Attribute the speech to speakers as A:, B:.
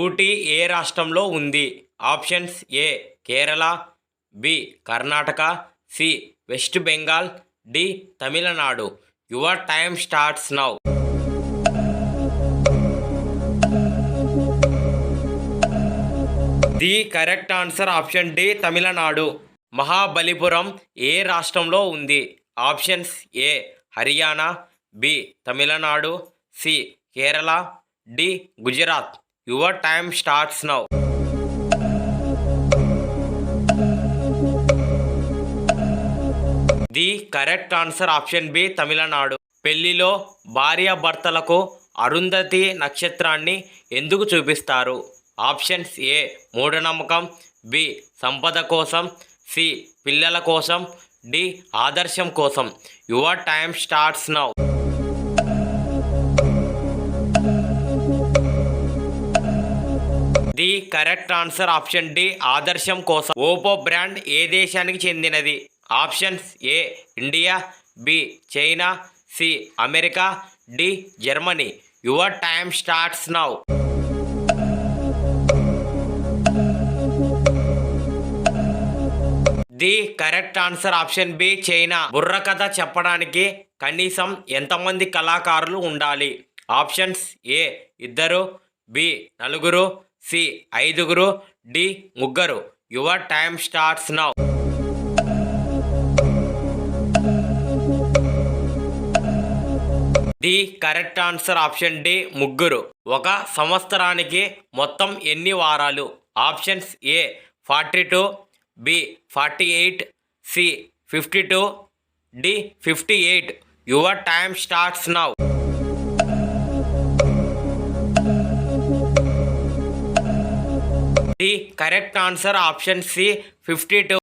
A: ఊటీ ఏ రాష్ట్రంలో ఉంది? Options A Kerala, B Karnataka, C West Bengal, D Tamil Nadu. Your time starts now. The correct answer option D Tamil Nadu. Mahabalipuram ఏ రాష్ట్రంలో ఉంది? Options A Haryana, B Tamil Nadu, C Kerala, D Gujarat. Your time starts now. The correct answer option B Tamil Nadu. పెళ్లిలో భార్యాభర్తలకు అరుంధతి నక్షత్రాన్ని ఎందుకు చూపిస్తారు? ఆప్షన్స్ ఏ మూఢనమ్మకం, బి సంపద కోసం, సి పిల్లల కోసం, డి ఆదర్శం కోసం. Your time starts now. The correct answer option D ఆదర్శం కోసం. ఓపో బ్రాండ్ ఏ దేశానికి చెందినది? Options A India, B China, C America, D Germany. Your time starts now. The correct answer option B China. Burrakatha చెప్పడానికి కనీసం ఎంతమంది కళాకారులు ఉండాలి? ఆప్షన్స్ ఏ ఇద్దరు, బి నలుగురు, సి ఐదుగురు, డి ముగ్గురు. Your time starts now. The correct answer option D ముగ్గురు. ఒక సంవత్సరానికి మొత్తం ఎన్ని వారాలు? Options A 42, B 48, C 52, D 58. Your time starts now. The correct answer option C 52.